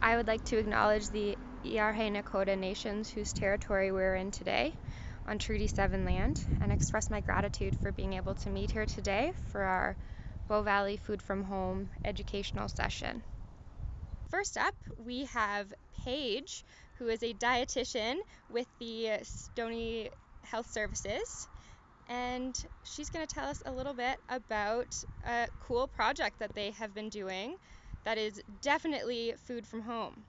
I would like to acknowledge the Îyârhe Nakoda nations whose territory we're in today on Treaty 7 land and express my gratitude for being able to meet here today for our Bow Valley Food from Home educational session. First up, we have Paige, who is a dietitian with the Stony Health Services, and she's going to tell us a little bit about a cool project that they have been doing that is definitely food from home.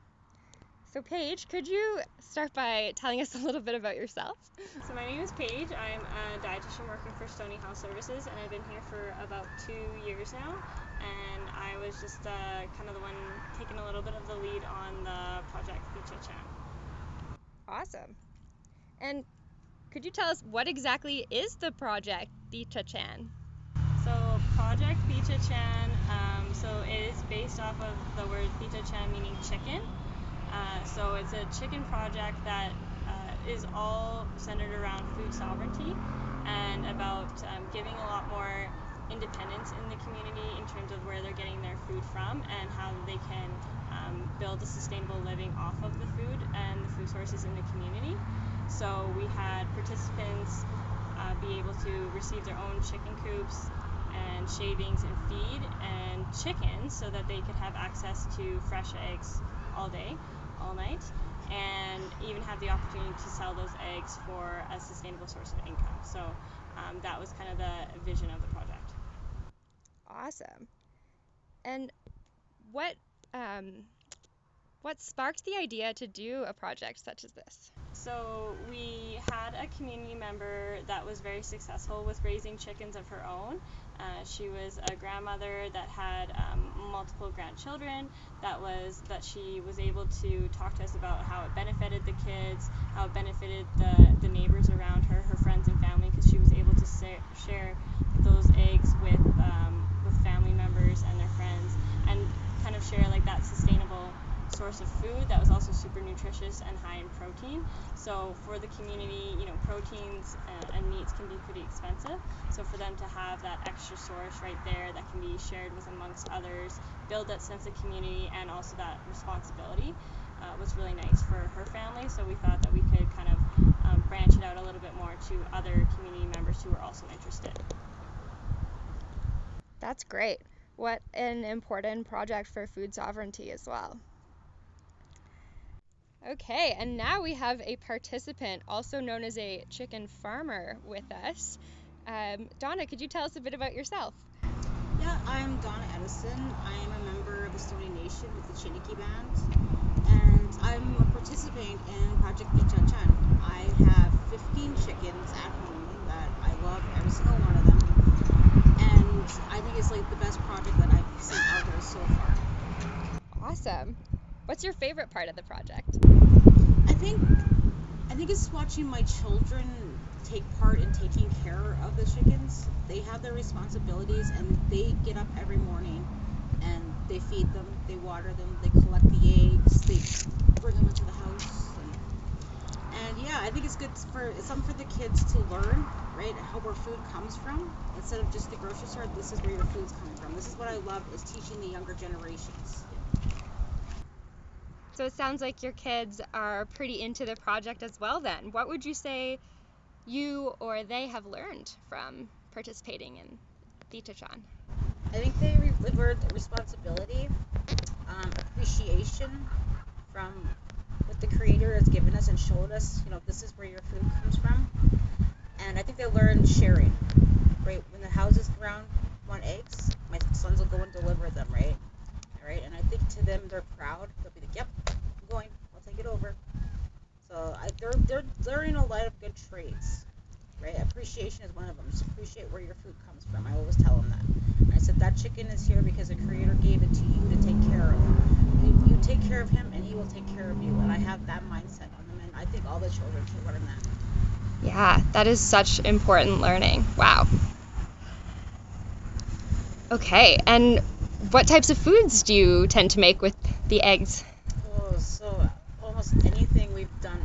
So Paige, could you start by telling us a little bit about yourself? So my name is Paige. I'm a dietitian working for Stony Health Services, and I've been here for about 2 years now. And I was just kind of the one taking a little bit of the lead on the Project Thichachan. Awesome. And could you tell us what exactly is the Project Thichachan? So Project Thichachan, so it is based off of the word Thichachan, meaning chicken. So it's a chicken project that is all centered around food sovereignty and about giving a lot more independence in the community in terms of where they're getting their food from and how they can build a sustainable living off of the food and the food sources in the community. So we had participants be able to receive their own chicken coops and shavings and feed and chickens so that they could have access to fresh eggs all day, all night, and even have the opportunity to sell those eggs for a sustainable source of income. So that was kind of the vision of the project. Awesome. And what sparked the idea to do a project such as this? So we had a community member that was very successful with raising chickens of her own. She was a grandmother that had multiple grandchildren that she was able to talk to us about how it benefited the kids, how it benefited the neighbors around her, her friends and family, because she was able to share those eggs with family members and their friends and kind of share like that sustainable source of food that was also super nutritious and high in protein. So for the community, proteins and meats can be pretty expensive. So for them to have that extra source right there that can be shared with amongst others, build that sense of community and also that responsibility was really nice for her family. So we thought that we could kind of branch it out a little bit more to other community members who were also interested. That's great. What an important project for food sovereignty as well. Okay, and now we have a participant, also known as a chicken farmer, with us. Donna, could you tell us a bit about yourself? Yeah, I'm Donna Edison. I am a member of the Stony Nation with the Chiniki Band, and I'm a participant in Project Thichachan. I have 15 chickens at home that I love every single one of them, and I think it's like the best project that I've seen out there so far. Awesome. What's your favorite part of the project? I think it's watching my children take part in taking care of the chickens. They have their responsibilities and they get up every morning and they feed them, they water them, they collect the eggs, they bring them into the house. And yeah, I think it's something for the kids to learn, right, how where food comes from. Instead of just the grocery store, this is where your food's coming from. This is what I love, is teaching the younger generations. So it sounds like your kids are pretty into the project as well then. What would you say you or they have learned from participating in Thichachan? I think they learned responsibility, appreciation from what the Creator has given us and showed us, this is where your food comes from. And I think they learned sharing, right? When the houses around want eggs, my sons will go and deliver them, right? Right, and I think to them they're proud. They'll be like, "Yep, I'm going. I'll take it over." So they're learning a lot of good traits, right? Appreciation is one of them. Just appreciate where your food comes from. I always tell them that. And I said that chicken is here because the Creator gave it to you to take care of. You take care of him, and he will take care of you. And I have that mindset on them, and I think all the children should learn that. Yeah, that is such important learning. Wow. Okay, and what types of foods do you tend to make with the eggs? Oh, so almost anything. We've done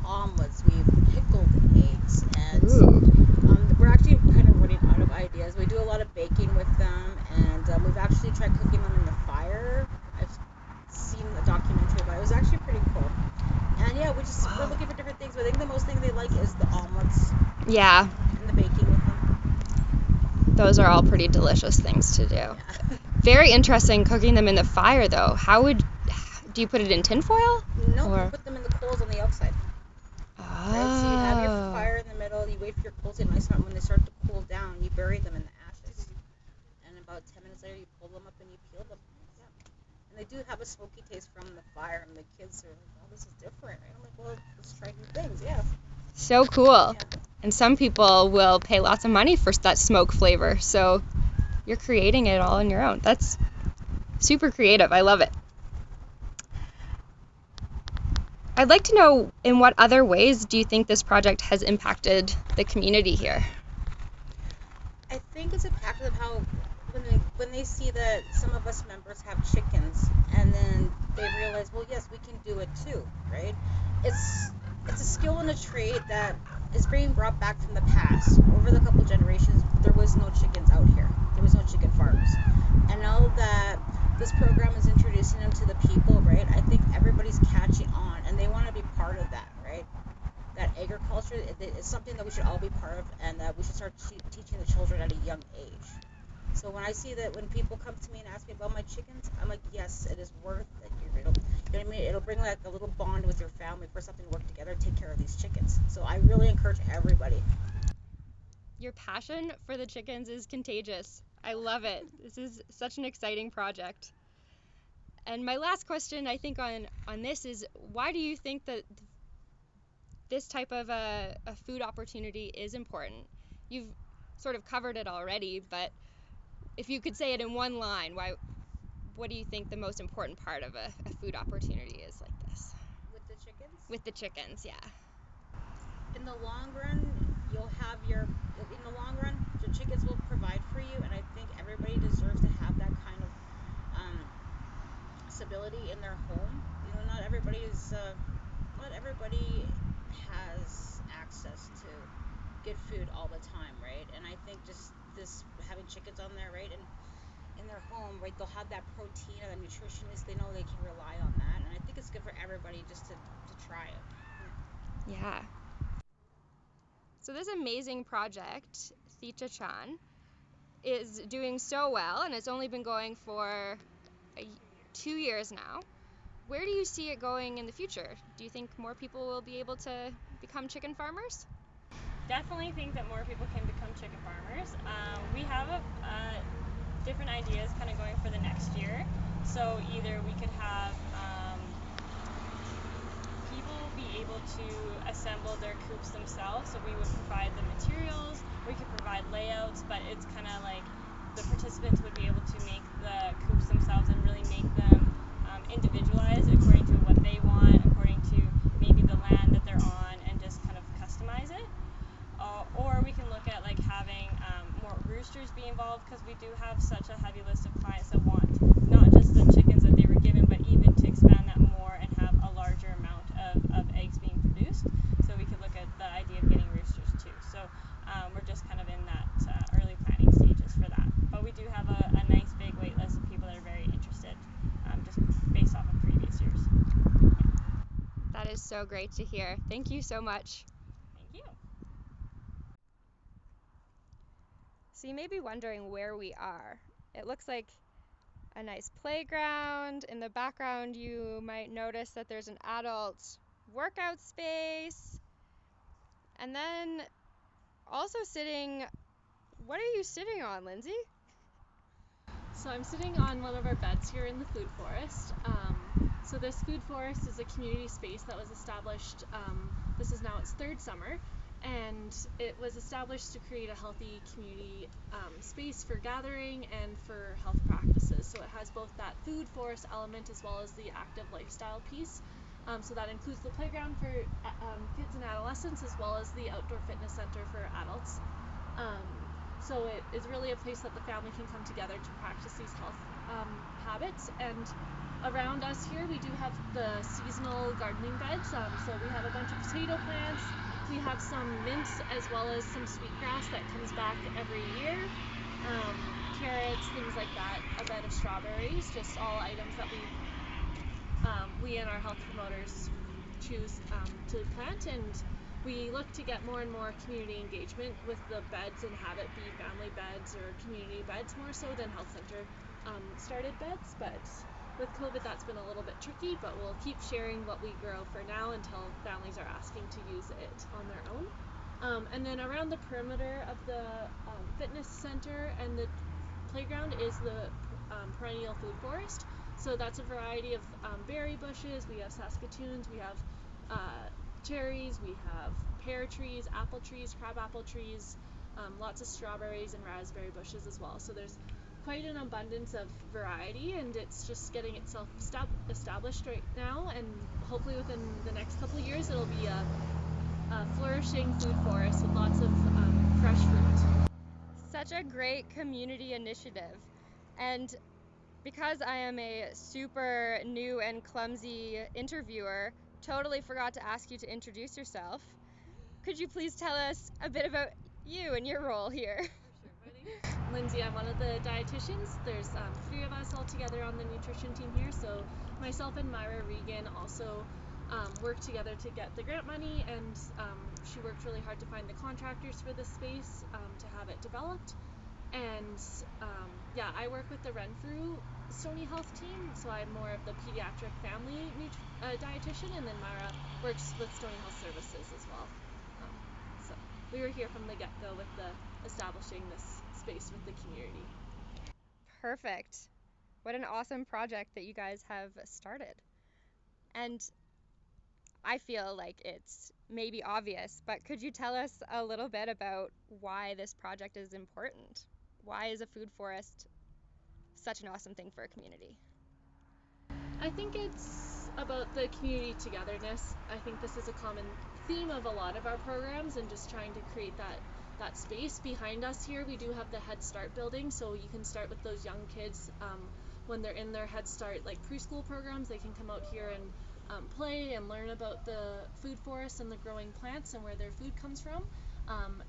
omelets, we've pickled eggs, and we're actually kind of running out of ideas. We do a lot of baking with them, and we've actually tried cooking them in the fire. I've seen a documentary was actually pretty cool. And yeah, we're looking for different things, but I think the most thing they like is the omelets. Yeah. And the baking with them. Those are all pretty delicious things to do. Yeah. Very interesting cooking them in the fire, though. Do you put it in tinfoil? No, Or... you put them in the coals on the outside. Oh. Right? So you have your fire in the middle, you wait for your coals to get nice, and when they start to cool down, you bury them in the ashes. And about 10 minutes later, you pull them up and you peel them. Yeah. And they do have a smoky taste from the fire, and the kids are like, oh, this is different. Right? I'm like, well, let's try new things, yeah. So cool. Yeah. And some people will pay lots of money for that smoke flavor, so you're creating it all on your own. That's super creative. I love it. I'd like to know, in what other ways do you think this project has impacted the community here? I think it's impacted how when they see that some of us members have chickens, and then they realize, well, yes, we can do it too, right? It's a skill and a trade that is being brought back from the past. Over the couple generations, there was no chickens out here. There was no chicken farms. And now that this program is introducing them to the people, right, I think everybody's catching on, and they want to be part of that, right? That agriculture is something that we should all be part of, and that we should start teaching the children at a young age. So when I see that, when people come to me and ask me about my chickens, I'm like, yes, it is worth it. You know what I mean? It'll bring like a little bond with your family for something to work together and take care of these chickens. So I really encourage everybody. Your passion for the chickens is contagious. I love it. This is such an exciting project. And my last question, I think, on this is, why do you think that this type of a food opportunity is important? You've sort of covered it already, but if you could say it in one line, what do you think the most important part of a food opportunity is like this? With the chickens? With the chickens, yeah. In the long run, the chickens will provide for you, and I think everybody deserves to have that kind of stability in their home. You know, not everybody has access to good food all the time, right? And I think just this having chickens on there, right, and in their home, right, they'll have that protein and the nutritionist. They know they can rely on that, and I think it's good for everybody just to try it. Yeah. So this amazing project, Thichachan, is doing so well, and it's only been going for 2 years now. Where do you see it going in the future? Do you think more people will be able to become chicken farmers? Definitely think that more people can become chicken farmers. We have different ideas kind of going for the next year. So either we could have people be able to assemble their coops themselves, so we would provide the materials, we could provide layouts, but it's kind of like the participants would be able to make the coops themselves and really make them individualized according to what they want, according to maybe the land that they're on, and just kind of customize it. Or we can look at like having more roosters be involved, because we do have such a heavy list of clients that want not just the chickens that they were given, but even to expand that more and have a larger amount of eggs being produced. So we could look at the idea of getting roosters too. So we're just kind of in that early planning stages for that. But we do have a nice big wait list of people that are very interested, just based off of previous years. Yeah. That is so great to hear. Thank you so much. Thank you. So you may be wondering where we are. It looks like a nice playground. In the background, you might notice that there's an adult workout space. And then also sitting, what are you sitting on, Lindsay? So I'm sitting on one of our beds here in the Food Forest. So this Food Forest is a community space that was established, this is now its third summer, and it was established to create a healthy community space for gathering and for health practices. So it has both that food forest element as well as the active lifestyle piece. So that includes the playground for kids and adolescents, as well as the outdoor fitness center for adults. So it is really a place that the family can come together to practice these health habits. And around us here, we do have the seasonal gardening beds. So we have a bunch of potato plants. We have some mint, as well as some sweetgrass that comes back every year. Carrots, things like that. A bed of strawberries, just all items that we and our health promoters choose to plant, and we look to get more and more community engagement with the beds and have it be family beds or community beds more so than health center started beds. But with COVID, that's been a little bit tricky, but we'll keep sharing what we grow for now until families are asking to use it on their own. And then around the perimeter of the fitness center and the playground is the perennial food forest. So that's a variety of berry bushes. We have saskatoons, we have cherries, we have pear trees, apple trees, crabapple trees, lots of strawberries and raspberry bushes as well. So there's quite an abundance of variety, and it's just getting itself established right now, and hopefully within the next couple of years it'll be a flourishing food forest with lots of fresh fruit. Such a great community initiative. And because I am a super new and clumsy interviewer, totally forgot to ask you to introduce yourself. Could you please tell us a bit about you and your role here? For sure, Lindsay, I'm one of the dietitians. There's 3 of us all together on the nutrition team here. So myself and Mayra Regan also worked together to get the grant money, and she worked really hard to find the contractors for this space to have it developed. And yeah, I work with the Renfrew Stony Health team, so I'm more of the pediatric family dietitian, and then Mayra works with Stony Health Services as well. So we were here from the get-go with establishing this space with the community. Perfect. What an awesome project that you guys have started. And I feel like it's maybe obvious, but could you tell us a little bit about why this project is important? Why is a food forest such an awesome thing for a community? I think it's about the community togetherness. I think this is a common theme of a lot of our programs, and just trying to create that space. Behind us here we do have the Head Start building, so you can start with those young kids when they're in their Head Start like preschool programs. They can come out here and play and learn about the food forest and the growing plants and where their food comes from,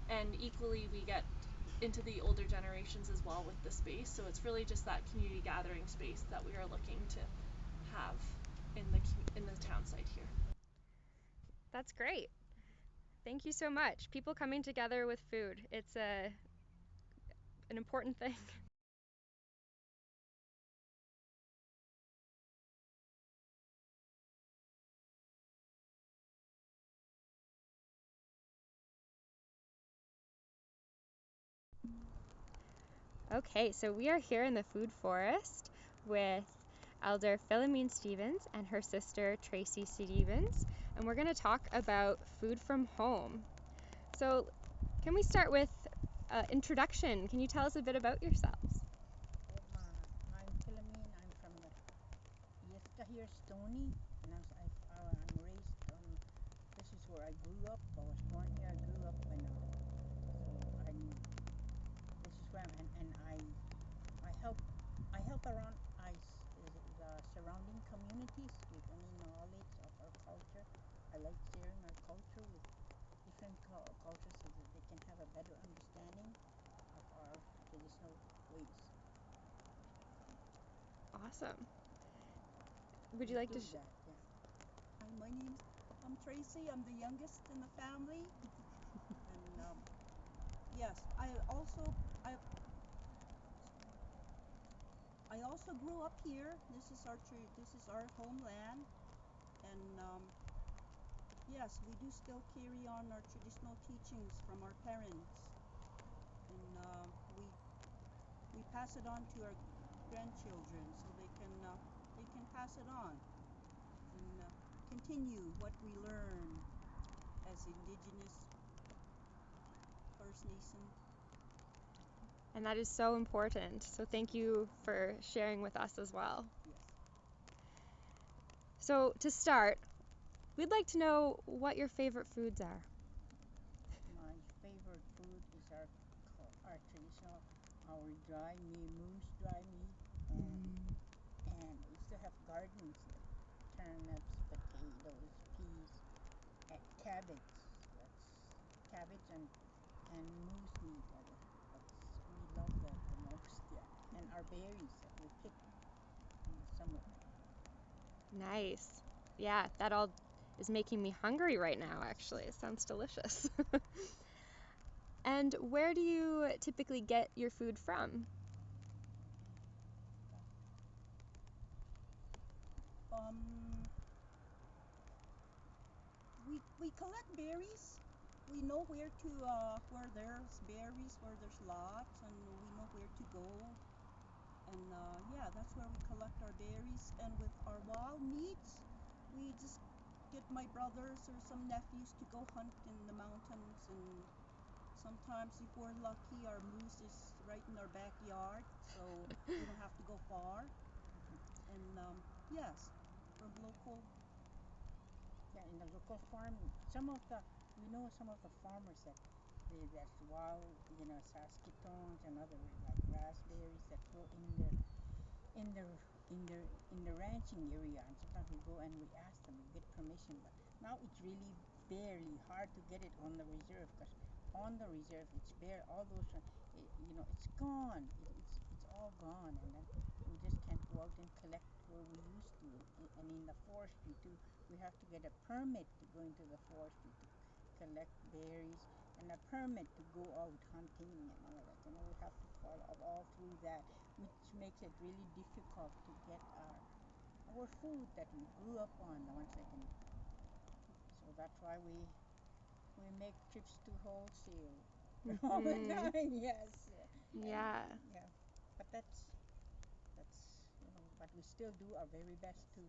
and equally we get into the older generations as well with the space. So it's really just that community gathering space that we are looking to have in the town site here. That's great. Thank you so much. People coming together with food. It's an important thing. Okay, so we are here in the food forest with Elder Philliomene Stevens and her sister Tracey Stevens, and we're going to talk about food from home. So can we start with introduction? Can you tell us a bit about yourselves? I'm Philliomene. I'm from the Yesca here, Stony, and I'm raised. This is where I grew up. I was born here. I grew up, and this is where I help around the surrounding communities with any knowledge of our culture. I like sharing our culture with different cultures so that they can have a better understanding of our traditional ways. Awesome. Would you like to that? Yeah. Hi, I'm Tracey. I'm the youngest in the family, and yes, I also grew up here. This is our homeland, and yes, we do still carry on our traditional teachings from our parents, and we pass it on to our grandchildren so they can pass it on and continue what we learn as Indigenous First Nation. And that is so important. So thank you for sharing with us as well. Yes. So to start, we'd like to know what your favorite foods are. My favorite food is our traditional, our moose dry meat, and we still have gardens, turnips, potatoes, peas, cabbage. That's cabbage and moose meat. We love that the most. Yeah, and our berries that we pick in the summer. Nice. Yeah, that all is making me hungry right now, actually. It sounds delicious. And where do you typically get your food from? We collect berries. We know where there's berries, where there's lots, and we know where to go. And yeah, that's where we collect our berries. And with our wild meats, we just get my brothers or some nephews to go hunt in the mountains. And sometimes, if we're lucky, our moose is right in our backyard, so we don't have to go far. And yes, from local. Yeah, in the local farm, some of the farmers that's wild, saskatoons and other like raspberries that grow in their in the ranching area, and sometimes we go and we ask them, we get permission, but now it's really very hard to get it on the reserve, because on the reserve it's bare, all those it's gone, it's all gone, and then we just can't go out and collect where we used to. And in the forestry too, we have to get a permit to go into the forestry to collect berries, and a permit to go out hunting and all that. We have to follow all through that, which makes it really difficult to get our food that we grew up on, the ones that can. So that's why we make trips to wholesale all the time. Yes. Yeah. Yeah. But that's but we still do our very best to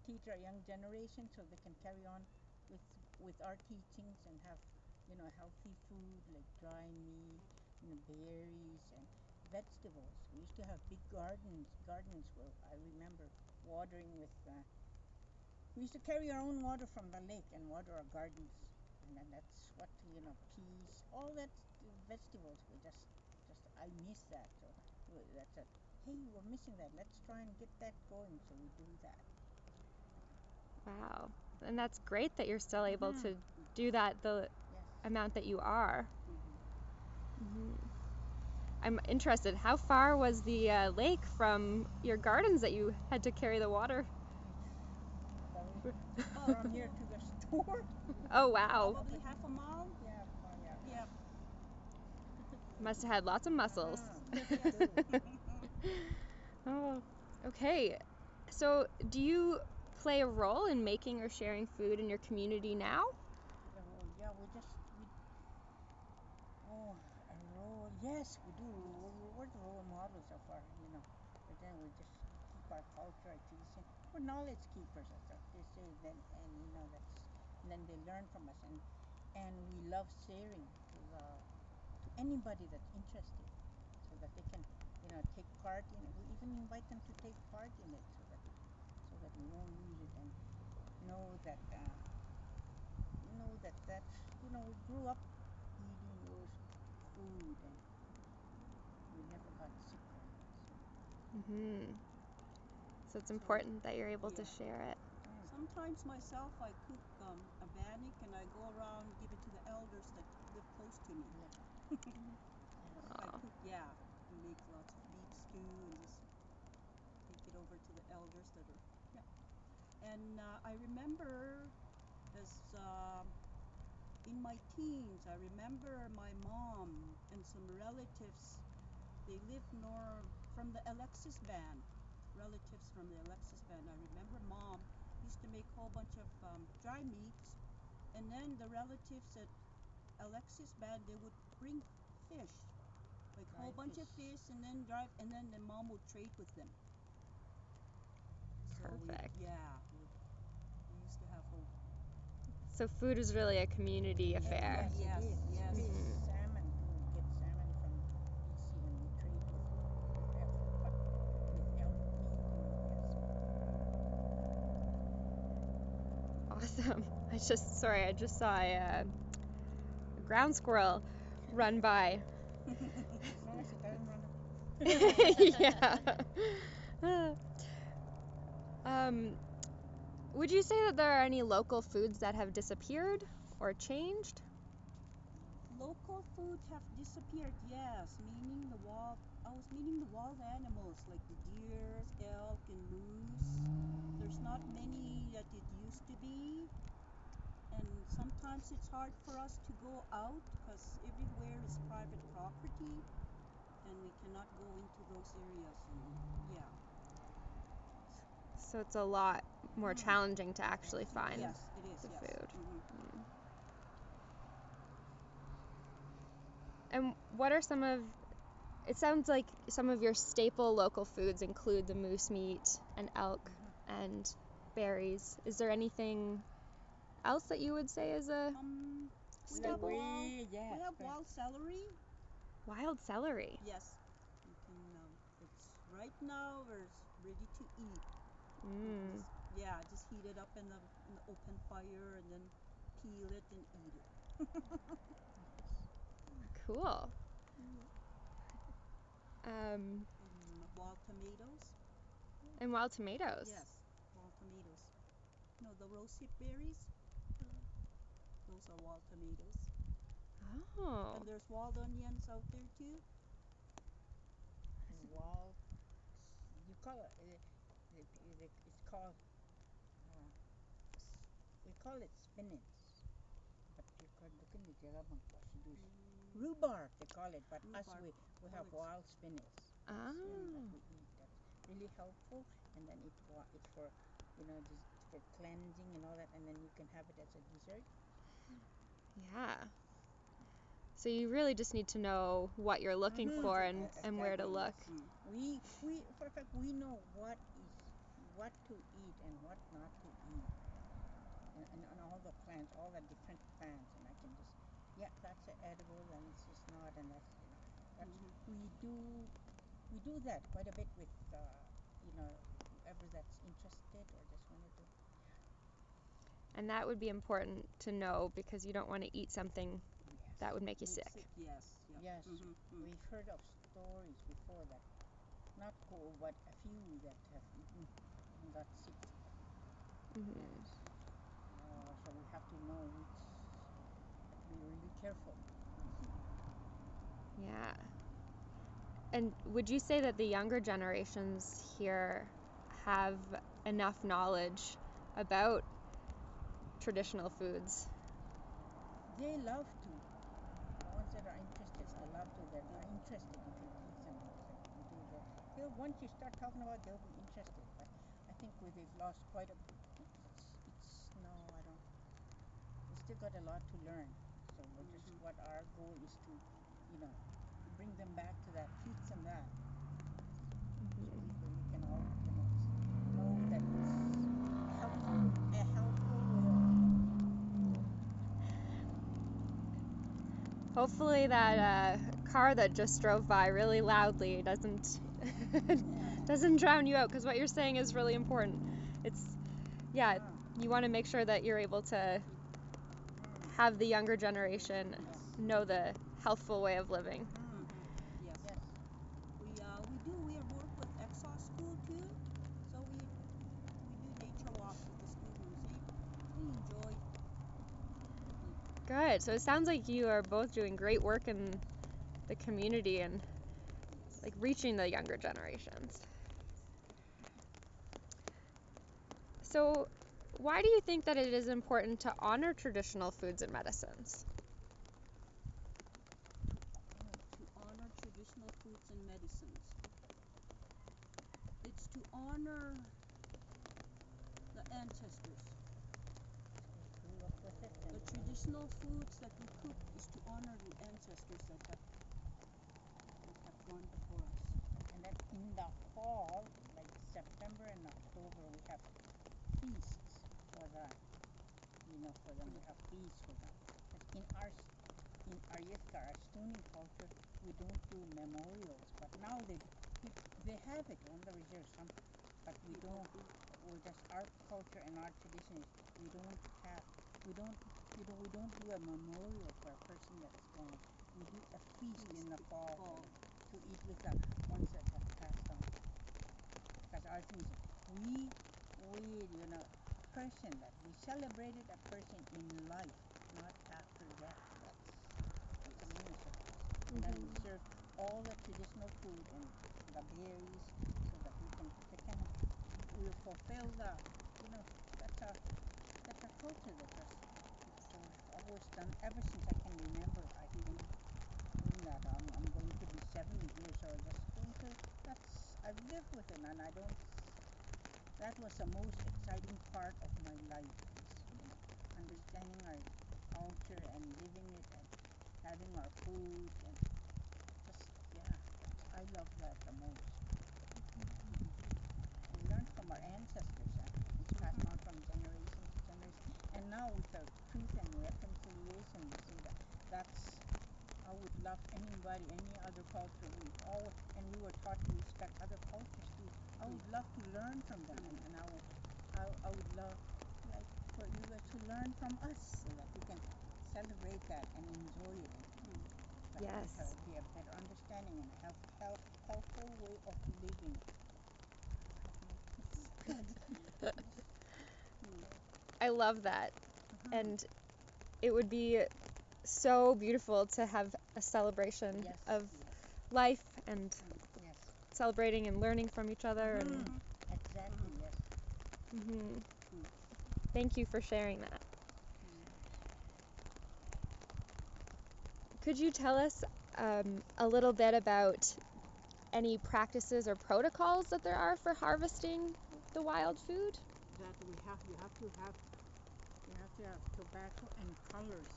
teach our young generation so they can carry on with our teachings and have healthy food like dry meat, berries and vegetables. We used to have big gardens where I remember watering with. We used to carry our own water from the lake and water our gardens, and then that's what peas, all that vegetables. We just I miss that. So that's it. Hey, we're missing that. Let's try and get that going. So we do that. Wow. And that's great that you're still able to do that the amount that you are. I'm interested, how far was the lake from your gardens that you had to carry the water? From here to the store. Oh, wow. Probably half a mile. Yeah. Must have had lots of muscles. Oh, okay. So, do you play a role in making or sharing food in your community now? Yeah, a role. Yes, we do. We're the role models of our, but then we just keep our culture, our tradition. We're knowledge keepers, that's what they say. Then then they learn from us, and we love sharing to anybody that's interested, so that they can, take part in it. We even invite them to take part in it, so that we won't lose it, and know that we grew up eating those food, and we never got sick from it. So it's important that you're able to share it. Sometimes myself, I cook a bannock, and I go around and give it to the elders that live close to me. I cook, we make lots of beef stew and just take it over to the elders that are, And I remember as in my teens, I remember my mom and some relatives, they lived from the Alexis band, relatives from the Alexis band. I remember mom used to make a whole bunch of dry meats, and then the relatives at Alexis band, they would bring fish, like a whole bunch of fish, and then the mom would trade with them. Perfect. We used to have whole. So food is really a community affair. Yes. Salmon, we get salmon from BC, and we trade with elk meat. Awesome. I just saw a ground squirrel run by. No, she doesn't run. Yeah. Would you say that there are any local foods that have disappeared or changed? local foods have disappeared, yes. I was meaning the wild animals like the deer, elk, and moose. There's not many that it used to be. And sometimes it's hard for us to go out because everywhere is private property and we cannot go into those areas. And yeah. So it's a lot more challenging to actually find Yes, it is. the Yes. food. Mhm. And what are it sounds like some of your staple local foods include the moose meat and elk and berries. Is there anything else that you would say is a We have staple? wild celery. Wild celery? Yes. You can, it's right now it's ready to eat. Mm. Just heat it up in the open fire and then peel it and eat it. Cool. And wild tomatoes. And wild tomatoes? Yes, wild tomatoes. The rose hip berries. Those are wild tomatoes. Oh. And there's wild onions out there too. Wild, you call it, it's called, we call it spinach, but you can look in the Jarabang rhubarb, they call it, but us we have wild spinach. Ah. That we eat. That's really helpful, and then it's for just for cleansing and all that, and then you can have it as a dessert. Yeah. So you really just need to know what you're looking for and where to look. We for a fact we know what to eat and what not to eat, and all the plants, all the different plants, and I can just that's edible and it's just not, and that's we do that quite a bit with whoever that's interested or just wanted to. And that would be important to know because you don't want to eat something that would make you sick. Yes. Yes. We've heard of stories before that, not cool, but a few that have eaten and got sick. So we have to know be really careful. Yeah. And would you say that the younger generations here have enough knowledge about traditional foods? They love to. The ones that are interested, they love to. They're not interested if you teach them. Once you start talking about it, they'll be interested. But I think they've lost quite a bit. No, I don't. We still got a lot to learn. So we're just what our goal is to, bring them back to that, teach them that. So we can all, know that it's a helpful way. Hopefully that car that just drove by really loudly doesn't drown you out, because what you're saying is really important. You want to make sure that you're able to have the younger generation know the healthful way of living. Yes. We work with Exhaust School too, so we do nature walks with the students. We enjoy. Good. So it sounds like you are both doing great work in the community and reaching the younger generations. So why do you think that it is important to honor traditional foods and medicines? To honor traditional foods and medicines. It's to honor the ancestors. The traditional foods that we cook is to honor the ancestors that have gone before us. And then in the fall, like September and October, we have feasts for that. For them, we have feasts for them. But in our Yifka, our Stooning culture, we don't do memorials. But now they have it on the reserve. But we don't. We're just our culture and our tradition is we don't do a memorial for a person that's gone. We do a feast in the fall to eat with the ones that have passed on. Because our thing is we person that we celebrated a person in life, not after death. And then we serve all the traditional food and the berries so that we will fulfill the, that's a culture that I've always done ever since I can remember. I've been doing that. I'm going to be 70 years old. I've lived with it, and that was the most exciting part of my life, is, understanding our culture and living it and having our food and I love that the most. We learn from our ancestors and it's passed on from generation to generation. And now with our truth and reconciliation, we see I would love anybody, any other culture. We were taught to respect other cultures too. I would love to learn from them, and I would love for you guys to learn from us so that we can celebrate that and enjoy it. Yes. Be a better understanding and have healthful way of living. I love that. And it would be so beautiful to have a celebration of life and celebrating and learning from each other. And Exactly, yes. Thank you for sharing that. Could you tell us a little bit about any practices or protocols that there are for harvesting the wild food? That you have to have tobacco and colors.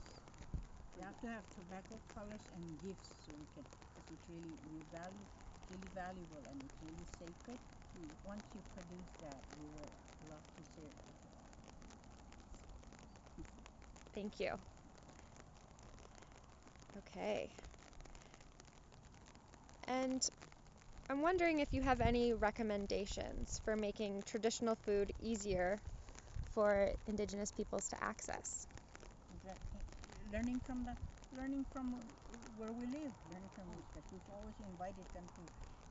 You have to have tobacco, colors, and gifts so because it's really valuable and it's really sacred. Once you produce that, we will love to share it. Thank you. Okay. And I'm wondering if you have any recommendations for making traditional food easier for Indigenous peoples to access. Learning from where we live, learning from that we've always invited them to,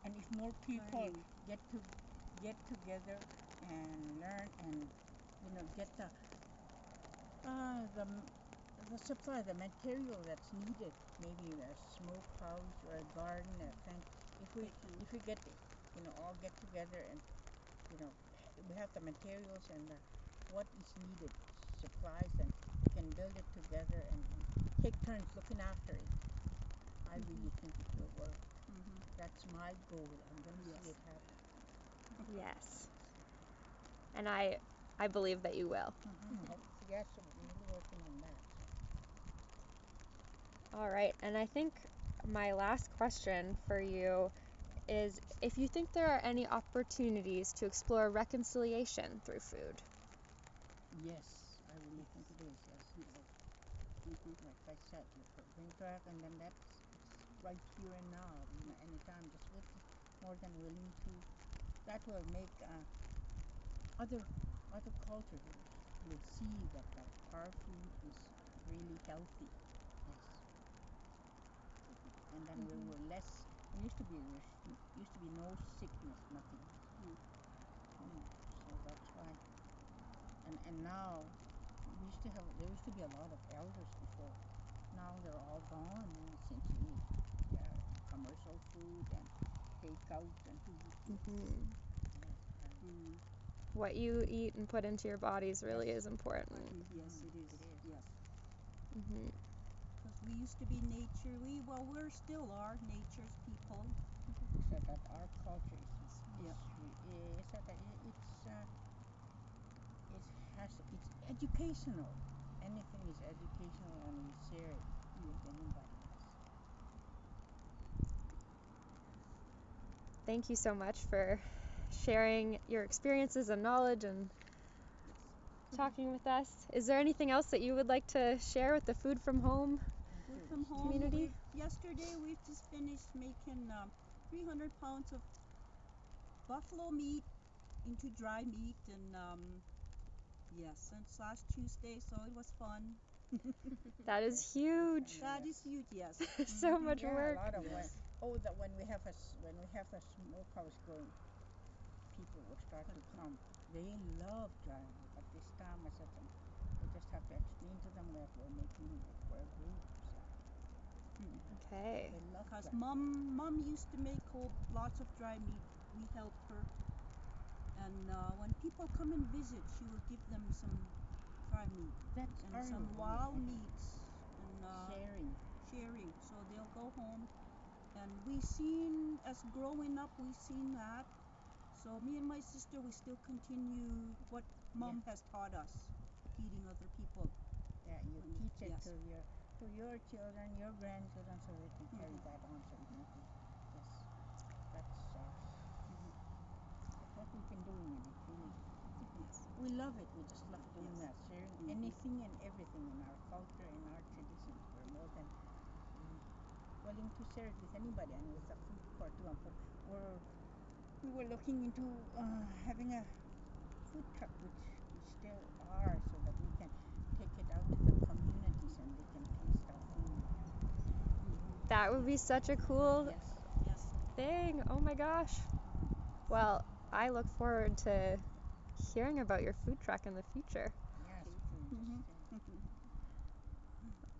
and if more people get together and learn and get the supply, the material that's needed, maybe a smokehouse or a garden, if we get all get together and we have the materials and what is needed, supplies, and we can build it together and take turns looking after it. I really think it will work. That's my goal. I'm going to see it happen. Yes. And I believe that you will. Yes, we're really working on that. All right. And I think my last question for you is if you think there are any opportunities to explore reconciliation through food. Yes, I really think it is. Yes. Like I said, bring back, and then that's right here and now. Anytime, just more than willing to. That will make other cultures will see that our food is really healthy. Yes. And then we were less. There used to be no sickness, nothing. So that's why. And now there used to be a lot of elders before. Now they're all gone since commercial food and takeout and What you eat and put into your bodies really is important. Yes, it is. Yes. Because we used to be nature. We still are nature's people. So that our culture it's educational. Anything is educational, and we share it with anybody else. Thank you so much for sharing your experiences and knowledge and talking with us. Is there anything else that you would like to share with the Food from Home community? Yesterday we've just finished making 300 pounds of buffalo meat into dry meat, and since last Tuesday, so it was fun. That is huge. That is huge, yes. So much work. A lot of work. When we have a smokehouse going, people will start to come. They love dry meat. But this time I said to them, we just have to explain to them that we're making it for a group. Okay. They love Because that. mom used to make lots of dry meat. We helped her. And when people come and visit, she would give them some dry meat That's and our some way. wild meats and Sharing. So they'll go home. And as growing up, we seen that. So me and my sister, we still continue what mom has taught us, feeding other people. Yeah, you teach it Yes. to your children, your grandchildren, so they can carry Mhm. that on. So we can keep. Yes, that's what we've been doing, and it really. We love it. We just love doing Yes. that, sharing Mhm. anything and everything in our culture and our traditions. We're more than willing to share it with anybody. And with the food court, we were looking into having a food truck, which we still are, so that we can take it out to the communities and they can taste our food. That would be such a cool Yes. thing. Oh my gosh. Well, I look forward to hearing about your food truck in the future. Yes, Mhm.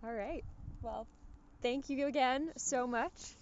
All right. Well, thank you again so much.